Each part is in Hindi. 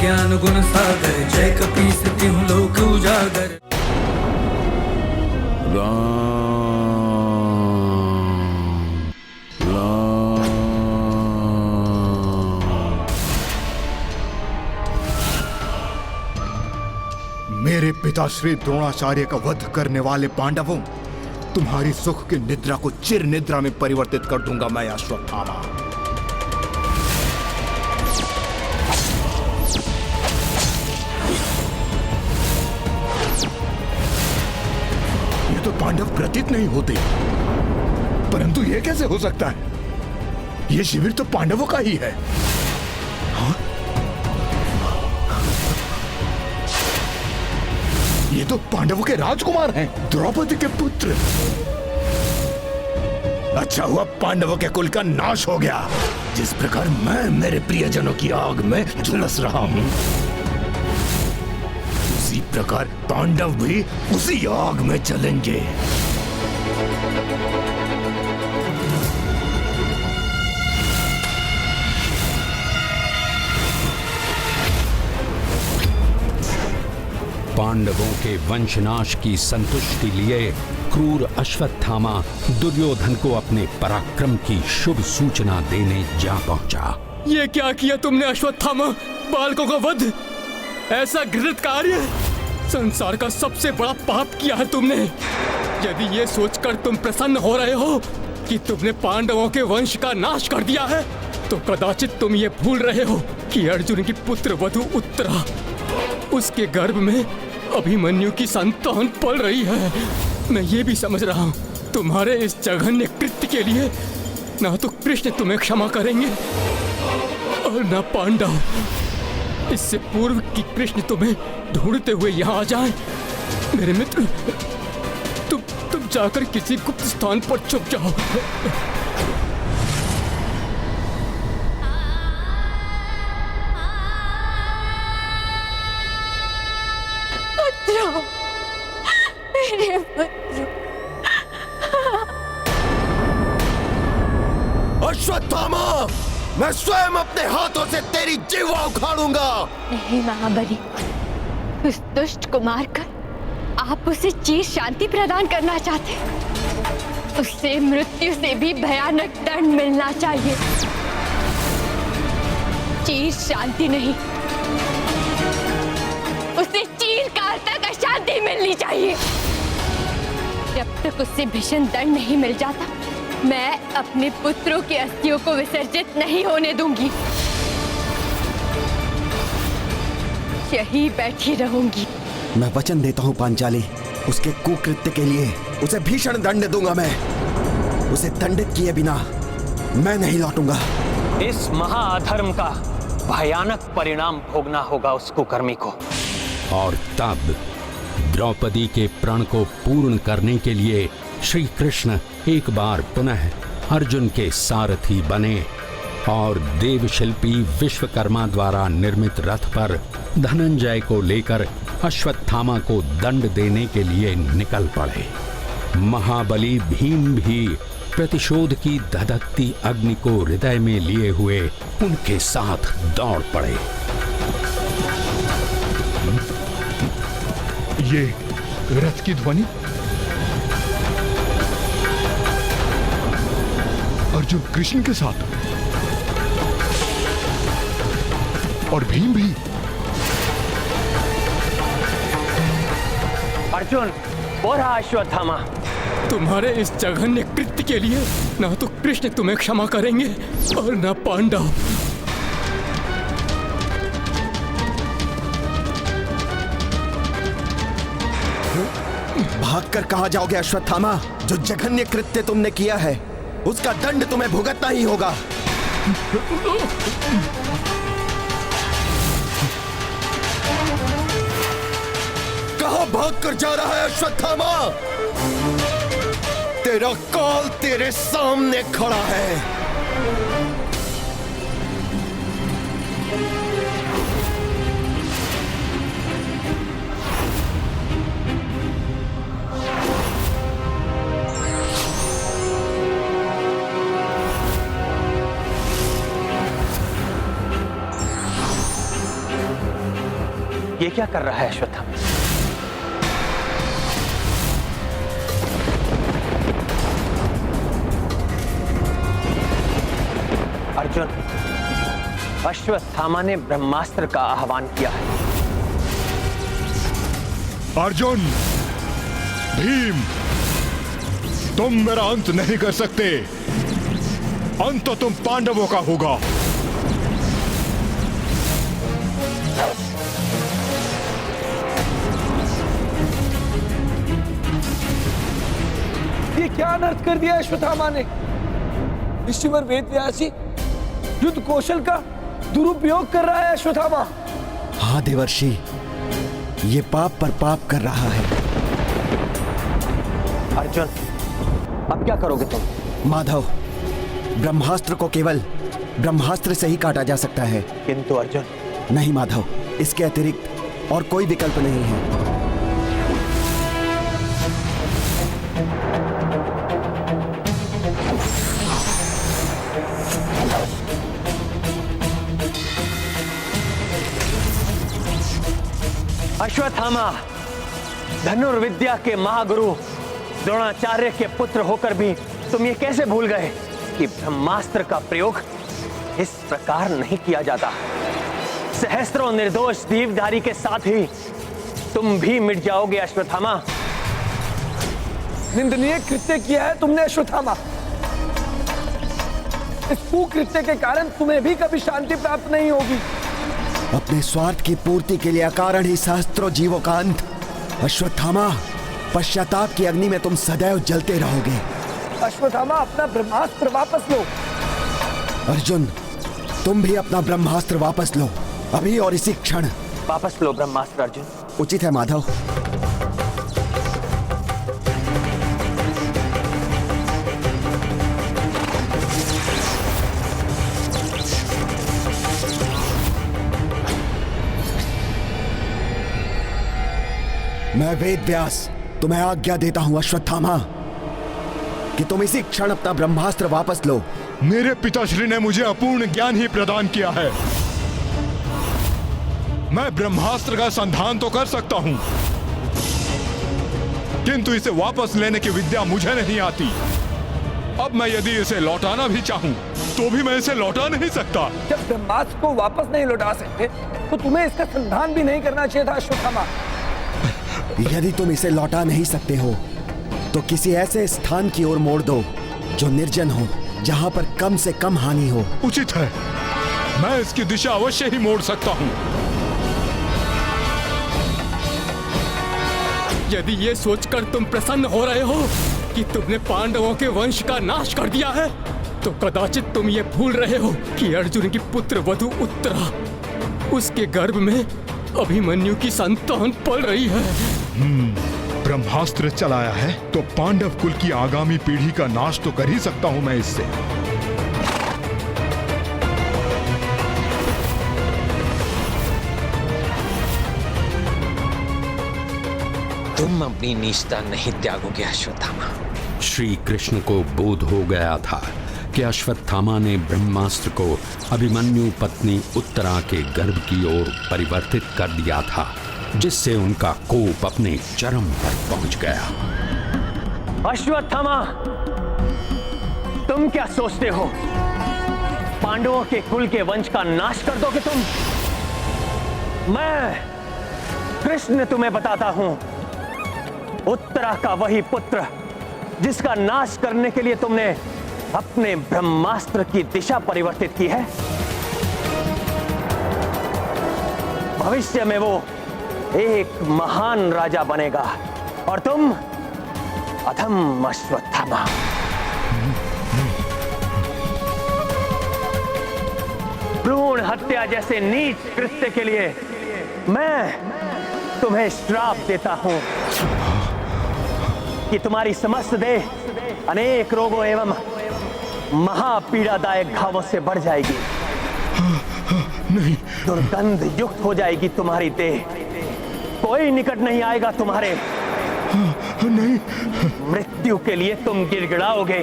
ज्ञान गुण सागर, जय कपीस तिहुँ लोक उजागर। मेरे पिता श्री द्रोणाचार्य का वध करने वाले पांडवों, तुम्हारी सुख की निद्रा को चिर निद्रा में परिवर्तित कर दूंगा मैं अश्वत्थामा। ये तो पांडव प्रतीत नहीं होते, परंतु ये कैसे हो सकता है? ये शिविर तो पांडवों का ही है। हाँ? ये तो पांडवों के राजकुमार हैं, द्रौपदी के पुत्र। अच्छा हुआ पांडवों के कुल का नाश हो गया। जिस प्रकार मैं मेरे प्रियजनों की आग में झुलस रहा हूं, उसी प्रकार पांडव भी उसी आग में जलेंगे। पांडवों के वंशनाश की संतुष्टि लिए क्रूर अश्वत्थामा दुर्योधन को अपने पराक्रम की शुभ सूचना देने जा पहुंचा। ये क्या किया तुमने अश्वत्थामा? बालकों का वध, ऐसा घृणित कार्य, संसार का सबसे बड़ा पाप किया है तुमने। यदि ये सोचकर तुम प्रसन्न हो रहे हो कि तुमने पांडवों के वंश का नाश कर दिया है, तो कदाचित तुम ये भूल रहे हो कि अर्जुन की पुत्र वधु उत्तरा, उसके गर्भ में अभिमन्यु की संतान पल रही है। मैं ये भी समझ रहा हूँ तुम्हारे इस जघन्य कृत्य के लिए ना तो कृष्ण तुम्हें क्षमा करेंगे और ना पांडव। इससे पूर्व कि कृष्ण तुम्हें ढूंढते हुए यहाँ आ जाएं, मेरे मित्र, तुम जाकर किसी गुप्त स्थान पर छुप जाओ। मेरे पुत्र। अश्वत्थामा, मैं स्वयं अपने हाथों से तेरी जीवा उखाड़ूंगा। नहीं महाबली, उस दुष्ट को मारकर आप उसे चिर शांति प्रदान करना चाहते। उससे मृत्यु से भी भयानक दंड मिलना चाहिए, चिर शांति नहीं, उसे चिरकाल तक अशांति मिलनी चाहिए। जब तक उससे भीषण दंड नहीं मिल जाता, मैं अपने पुत्रों की अस्थियों को विसर्जित नहीं होने दूंगी। यही बैठी रहूंगी। मैं वचन देता हूँ पांचाली, उसके कुकृत्य के लिए उसे भीषण दंड दूंगा। मैं उसे दंडित किए बिना मैं नहीं लौटूंगा। इस महाअधर्म का भयानक परिणाम भोगना होगा उस कुकर्मी को। और तब द्रौपदी के प्रण को पूर्ण करने के लिए श्री कृष्ण एक बार पुनः अर्जुन के सारथी बने और देवशिल्पी विश्वकर्मा द्वारा निर्मित रथ पर धनंजय को लेकर अश्वत्थामा को दंड देने के लिए निकल पड़े। महाबली भीम भी प्रतिशोध की धधकती अग्नि को हृदय में लिए हुए उनके साथ दौड़ पड़े। ये रथ की ध्वनि, अर्जुन कृष्ण के साथ और भीम भी। अर्जुन, वो रहा अश्वत्थामा। तुम्हारे इस जघन्य कृत्य के लिए ना तो कृष्ण तुम्हें क्षमा करेंगे और ना पांडव। भागकर कहां जाओगे अश्वत्थामा? जो जघन्य कृत्य तुमने किया है उसका दंड तुम्हें भुगतना ही होगा। कहां भागकर जा रहा है अश्वत्थामा? तेरा काल तेरे सामने खड़ा है। ये क्या कर रहा है अश्वत्थामा? अर्जुन, अश्वत्थामा ने ब्रह्मास्त्र का आह्वान किया है। अर्जुन, भीम, तुम मेरा अंत नहीं कर सकते। अंत तो तुम पांडवों का होगा। ये क्या अनर्थ कर दिया अश्वत्थामा ने? ऋषिवर वेदव्यास जी, युद्ध कौशल का दुरुपयोग कर रहा है अश्वत्थामा। हाँ देवर्षि, ये पाप पर पाप कर रहा है। अर्जुन, अब क्या करोगे तुम? माधव, ब्रह्मास्त्र को केवल ब्रह्मास्त्र से ही काटा जा सकता है। किंतु अर्जुन, नहीं माधव, इसके अतिरिक्त और कोई विकल्प नहीं है। अश्वत्थामा, धनुर्विद्या के महागुरु द्रोणाचार्य के पुत्र होकर भी तुम ये कैसे भूल गए कि ब्रह्मास्त्र का प्रयोग इस प्रकार नहीं किया जाता। सहस्त्रों निर्दोष दीवधारी के साथ ही तुम भी मिट जाओगे अश्वत्थामा। निंदनीय कृत्य किया है तुमने अश्वत्थामा। इस कुकृत्य के कारण तुम्हें भी कभी शांति प्राप्त नहीं होगी। अपने स्वार्थ की पूर्ति के लिए अकारण ही सहस्त्रों जीवों का अंत। अश्वत्थामा, पश्चाताप की अग्नि में तुम सदैव जलते रहोगे। अश्वत्थामा, अपना ब्रह्मास्त्र वापस लो। अर्जुन, तुम भी अपना ब्रह्मास्त्र वापस लो, अभी और इसी क्षण। वापस लो ब्रह्मास्त्र अर्जुन। उचित है माधव। मैं वेदव्यास तुम्हें आज्ञा देता हूं अश्वत्थामा कि तुम इसी क्षण अपना ब्रह्मास्त्र वापस लो। मेरे पिताश्री ने मुझे अपूर्ण ज्ञान ही प्रदान किया है। मैं ब्रह्मास्त्र का संधान तो कर सकता हूं, किंतु इसे वापस लेने की विद्या मुझे नहीं आती। अब मैं यदि इसे लौटाना भी चाहूं तो भी मैं इसे लौटा नहीं सकता। जब ब्रह्मास्त्र को वापस नहीं लौटा सकते तो तुम्हें इसका संधान भी नहीं करना चाहिए था अश्वत्थामा। यदि तुम इसे लौटा नहीं सकते हो तो किसी ऐसे स्थान की ओर मोड़ दो जो निर्जन हो, जहां पर कम से कम हानि हो। उचित है, मैं इसकी दिशा अवश्य ही मोड़ सकता हूं। यदि ये सोचकर तुम प्रसन्न हो रहे हो कि तुमने पांडवों के वंश का नाश कर दिया है, तो कदाचित तुम ये भूल रहे हो कि अर्जुन की पुत्र वधु उत्तरा, उसके गर्भ में अभिमन्यु की संतान पल रही है। ब्रह्मास्त्र चलाया है तो पांडव कुल की आगामी पीढ़ी का नाश तो कर ही सकता हूं मैं इससे। तुम अपनी नीचता नहीं त्यागोगे अश्वत्थामा। श्री कृष्ण को बोध हो गया था कि अश्वत्थामा ने ब्रह्मास्त्र को अभिमन्यु पत्नी उत्तरा के गर्भ की ओर परिवर्तित कर दिया था, जिससे उनका कोप अपने चरम पर पहुंच गया। अश्वत्थामा, तुम क्या सोचते हो पांडवों के कुल के वंश का नाश कर दोगे तुम? मैं कृष्ण तुम्हें बताता हूं, उत्तरा का वही पुत्र जिसका नाश करने के लिए तुमने अपने ब्रह्मास्त्र की दिशा परिवर्तित की है, भविष्य में वो एक महान राजा बनेगा और तुम अधम अश्वत्थामा। भ्रूण हत्या जैसे नीच कृत्य के लिए मैं तुम्हें श्राप देता हूं कि तुम्हारी समस्त देह अनेक रोगों एवं महापीड़ादायक घावों से बढ़ जाएगी। नहीं, दुर्गंध युक्त हो जाएगी तुम्हारी देह, कोई निकट नहीं आएगा तुम्हारे। नहीं, मृत्यु के लिए तुम गिड़गिड़ाओगे,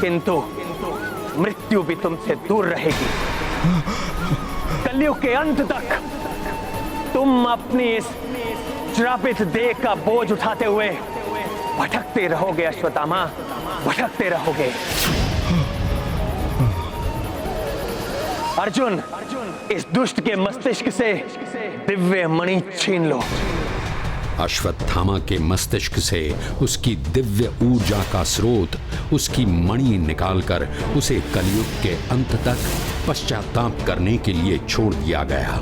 किंतु मृत्यु भी तुमसे दूर रहेगी। कलयुग के अंत तक तुम अपनी इस श्रापित देह का बोझ उठाते हुए भटकते रहोगे अश्वत्थामा, भटकते रहोगे। अर्जुन, इस दुष्ट के मस्तिष्क से दिव्य मणि छीन लो। अश्वत्थामा के मस्तिष्क से उसकी दिव्य ऊर्जा का स्रोत, उसकी मणि निकालकर उसे कलयुग के अंत तक पश्चाताप करने के लिए छोड़ दिया गया।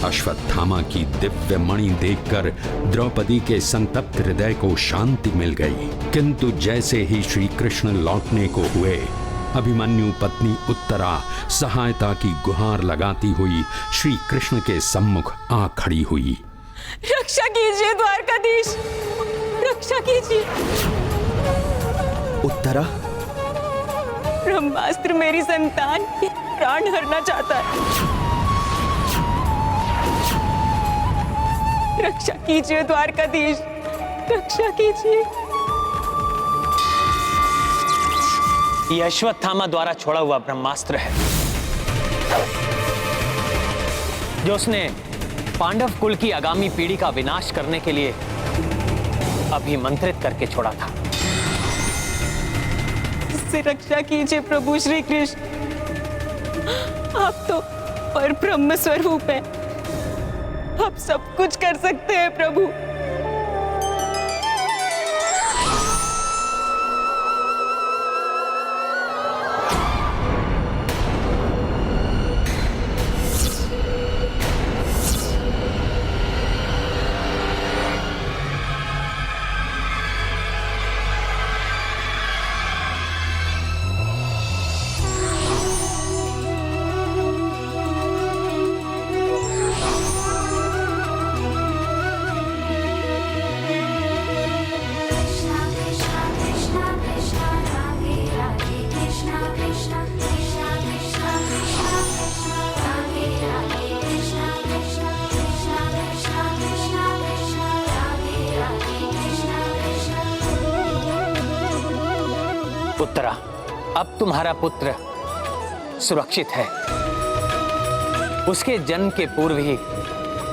अश्वत्थामा की दिव्य मणि देखकर द्रौपदी के संतप्त हृदय को शांति मिल गई, किंतु जैसे ही श्री कृष्ण लौटने को हुए, अभिमन्यु पत्नी उत्तरा सहायता की गुहार लगाती हुई श्री कृष्ण के सम्मुख आ खड़ी हुई। रक्षा कीजिए द्वारकाधीश, रक्षा कीजिए। उत्तरा, ब्रह्मास्त्र मेरी संतान के प्राण हरना चाहता है। रक्षा कीजिए द्वारकाधीश, रक्षा कीजिए। यह अश्वत्थामा द्वारा छोड़ा हुआ ब्रह्मास्त्र है, जो उसने पांडव कुल की आगामी पीढ़ी का विनाश करने के लिए अभिमंत्रित करके छोड़ा था। इससे रक्षा कीजिए प्रभु श्री कृष्ण, आप तो परब्रह्म स्वरूप हैं, आप सब कुछ कर सकते हैं प्रभु। उत्तरा, अब तुम्हारा पुत्र सुरक्षित है। उसके जन्म के पूर्व ही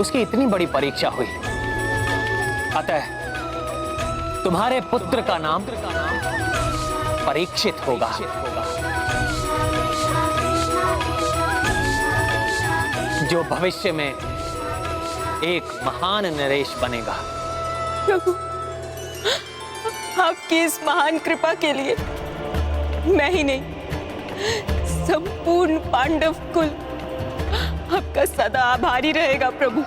उसकी इतनी बड़ी परीक्षा हुई, अतः तुम्हारे पुत्र का नाम परीक्षित होगा। जो भविष्य में एक महान नरेश बनेगा। प्रभु, आपकी इस महान कृपा के लिए मैं ही नहीं, संपूर्ण पांडव कुल आपका सदा आभारी रहेगा प्रभु।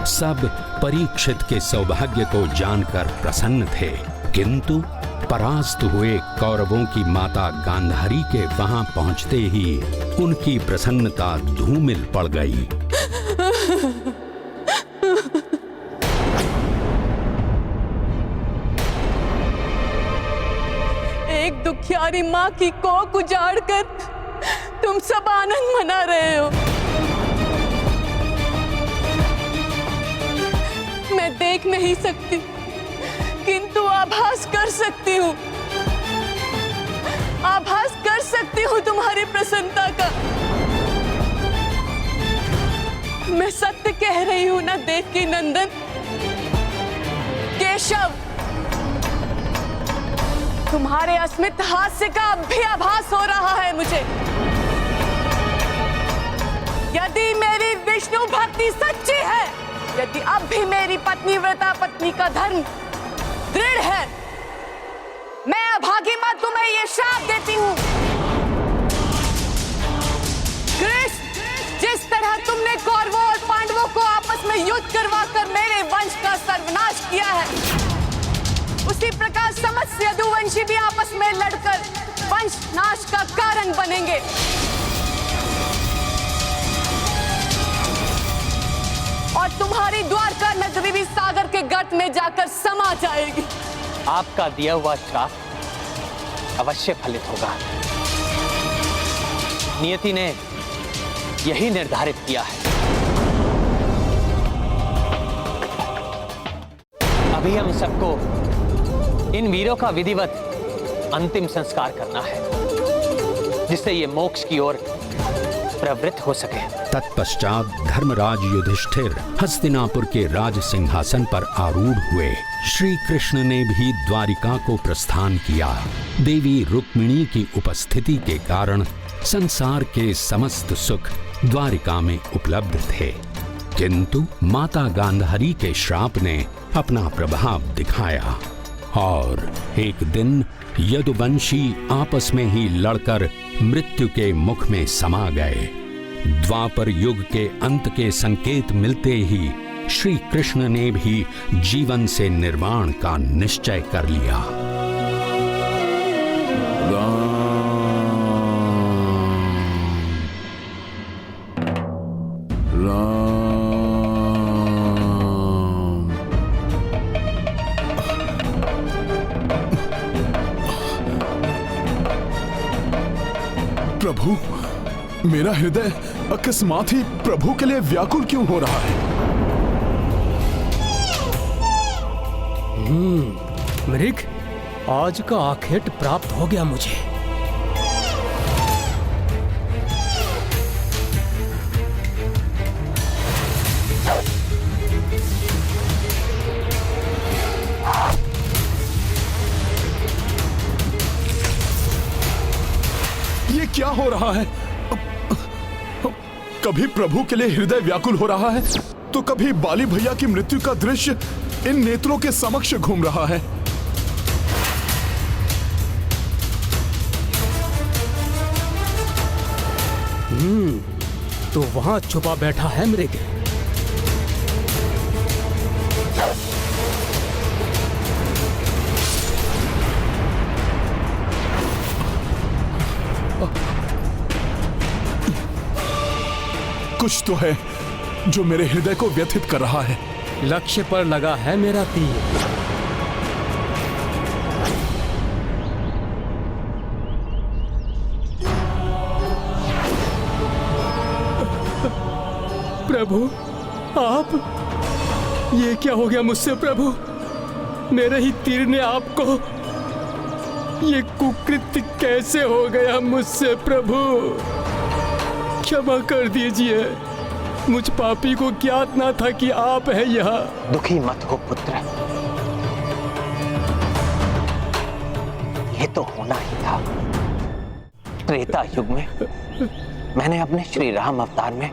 सब परीक्षित के सौभाग्य को जानकर प्रसन्न थे, किंतु परास्त हुए कौरवों की माता गांधारी के वहां पहुंचते ही उनकी प्रसन्नता धूमिल पड़ गई। एक दुखियारी माँ की कोख उजाड़कर तुम सब आनंद मना रहे हो। मैं देख नहीं सकती, किंतु आभास कर सकती हूँ, आभास कर सकती हूँ तुम्हारी प्रसन्नता का। मैं सत्य कह रही हूँ ना देवकी नंदन? केशव, तुम्हारे अस्मित हास्य का अब भी आभास हो रहा है मुझे। यदि मेरी विष्णु भक्ति सच्ची है, यदि अब भी मेरी पत्नी व्रता पत्नी का धर्म दृढ़ है, मैं अभागी मां तुम्हें ये श्राप देती हूँ। कृष्ण, जिस तरह तुमने कौरवों और पांडवों को आपस में युद्ध करवाकर मेरे वंश का सर्वनाश किया है, उसी प्रकार समस्त यदुवंशी भी आपस में लड़कर वंश नाश का कारण बनेंगे। और तुम्हारी द्वारका नगरी भी सागर के गर्त में जाकर समा जाएगी। आपका दिया हुआ श्राप अवश्य फलित होगा। नियति ने यही निर्धारित किया है। अभी हम सबको इन वीरों का विधिवत अंतिम संस्कार करना है, जिससे ये मोक्ष की ओर प्रवृत्त हो सके। तत्पश्चात धर्मराज युधिष्ठिर हस्तिनापुर के राज सिंहासन पर आरूढ़ हुए। श्री कृष्ण ने भी द्वारिका को प्रस्थान किया। देवी रुक्मिणी की उपस्थिति के कारण संसार के समस्त सुख द्वारिका में उपलब्ध थे, किंतु माता गांधारी के श्राप ने अपना प्रभाव दिखाया और एक दिन यदुवंशी आपस में ही लड़कर मृत्यु के मुख में समा गए। द्वापर युग के अंत के संकेत मिलते ही श्री कृष्ण ने भी जीवन से निर्वाण का निश्चय कर लिया। प्रभु, मेरा हृदय अकस्मात ही प्रभु के लिए व्याकुल क्यों हो रहा है? मृग, आज का आखेट प्राप्त हो गया मुझे। ये क्या हो रहा है? कभी प्रभु के लिए हृदय व्याकुल हो रहा है, तो कभी बाली भैया की मृत्यु का दृश्य इन नेत्रों के समक्ष घूम रहा है। तो वहां छुपा बैठा है मृग। कुछ तो है जो मेरे हृदय को व्यथित कर रहा है। लक्ष्य पर लगा है मेरा तीर। प्रभु, आप, ये क्या हो गया मुझसे प्रभु? मेरे ही तीर ने आपको, ये कुकृत्य कैसे हो गया मुझसे प्रभु? क्षमा कर दीजिए, मुझ पापी को ज्ञात ना था कि आप है यहाँ। दुखी मत हो पुत्र, ये तो होना ही था। त्रेता युग में मैंने अपने श्री राम अवतार में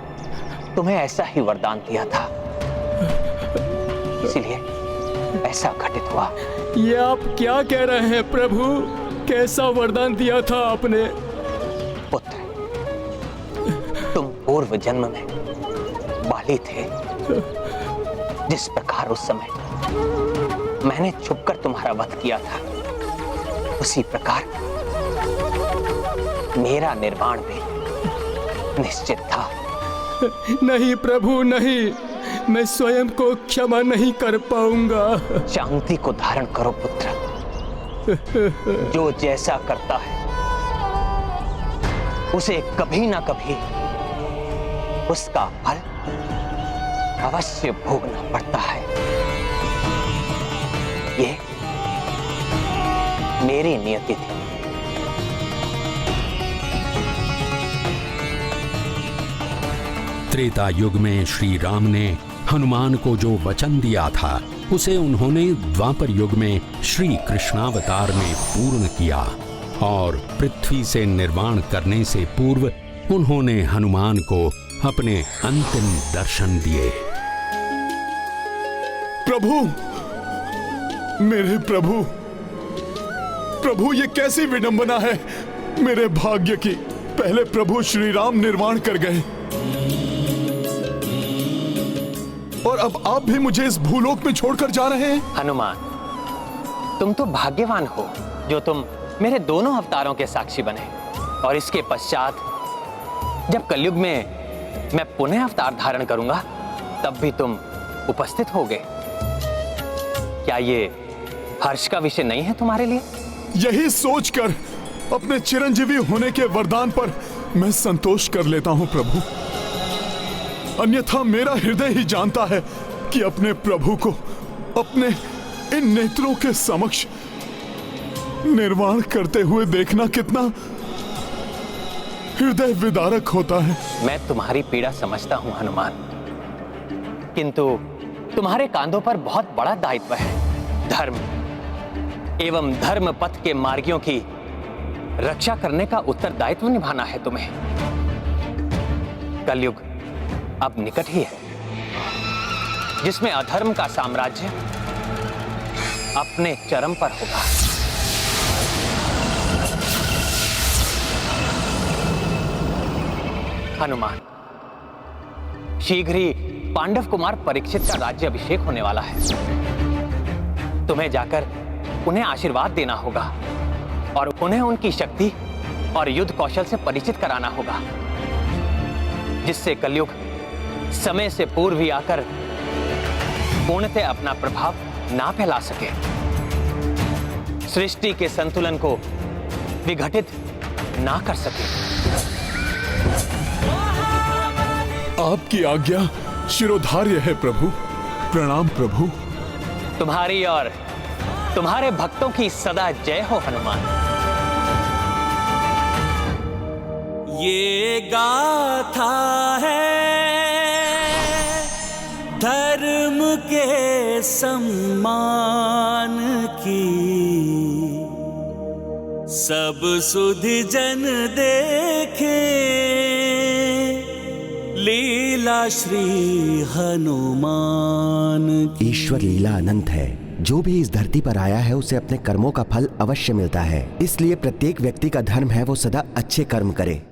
तुम्हें ऐसा ही वरदान दिया था, इसीलिए ऐसा घटित हुआ। ये आप क्या कह रहे हैं प्रभु? कैसा वरदान दिया था आपने? पुत्र, तुम पूर्व जन्म में बाली थे। जिस प्रकार उस समय मैंने छुपकर तुम्हारा वध किया था, उसी प्रकार मेरा निर्वाण भी निश्चित था। नहीं प्रभु, नहीं, मैं स्वयं को क्षमा नहीं कर पाऊंगा। शांति को धारण करो पुत्र। जो जैसा करता है उसे कभी ना कभी उसका फल अवश्य भोगना पड़ता है। ये मेरी नियति थी। त्रेता युग में श्री राम ने हनुमान को जो वचन दिया था, उसे उन्होंने द्वापर युग में श्री कृष्णावतार में पूर्ण किया और पृथ्वी से निर्वाण करने से पूर्व उन्होंने हनुमान को अपने अंतिम दर्शन दिए। प्रभु, मेरे प्रभु, प्रभु, ये कैसी विडंबना है मेरे भाग्य की। पहले प्रभु श्री राम निर्वाण कर गए और अब आप भी मुझे इस भूलोक में छोड़कर जा रहे हैं। हनुमान, तुम तो भाग्यवान हो जो तुम मेरे दोनों अवतारों के साक्षी बने, और इसके पश्चात जब कलयुग में मैं पुनः अवतार धारण करूंगा, तब भी तुम उपस्थित होगे। क्या ये हर्ष का विषय नहीं है तुम्हारे लिए? यही सोचकर अपने चिरंजीवी होने के वरदान पर मैं संतोष कर लेता हूं प्रभु। अन्यथा मेरा हृदय ही जानता है कि अपने प्रभु को अपने इन नेत्रों के समक्ष निर्वाण करते हुए देखना कितना हृदय विदारक होता है। मैं तुम्हारी पीड़ा समझता हूं हनुमान, किंतु तुम्हारे कांधों पर बहुत बड़ा दायित्व है। धर्म एवं धर्म पथ के मार्गियों की रक्षा करने का उत्तरदायित्व निभाना है तुम्हें। कलयुग अब निकट ही है, जिसमें अधर्म का साम्राज्य अपने चरम पर होगा। हनुमान, शीघ्र ही पांडव कुमार परीक्षित का राज्य अभिषेक होने वाला है। तुम्हें जाकर उन्हें आशीर्वाद देना होगा और उन्हें उनकी शक्ति और युद्ध कौशल से परिचित कराना होगा, जिससे कलयुग समय से पूर्व ही आकर पूर्णतः अपना प्रभाव ना फैला सके, सृष्टि के संतुलन को विघटित ना कर सके। आपकी आज्ञा शिरोधार्य है प्रभु। प्रणाम प्रभु। तुम्हारी और तुम्हारे भक्तों की सदा जय हो हनुमान। ये गाथा है धर्म के सम्मान की, सब सुधि जन देखे लीला श्री हनुमान की। ईश्वर लीला अनंत है। जो भी इस धरती पर आया है उसे अपने कर्मों का फल अवश्य मिलता है। इसलिए प्रत्येक व्यक्ति का धर्म है वो सदा अच्छे कर्म करे।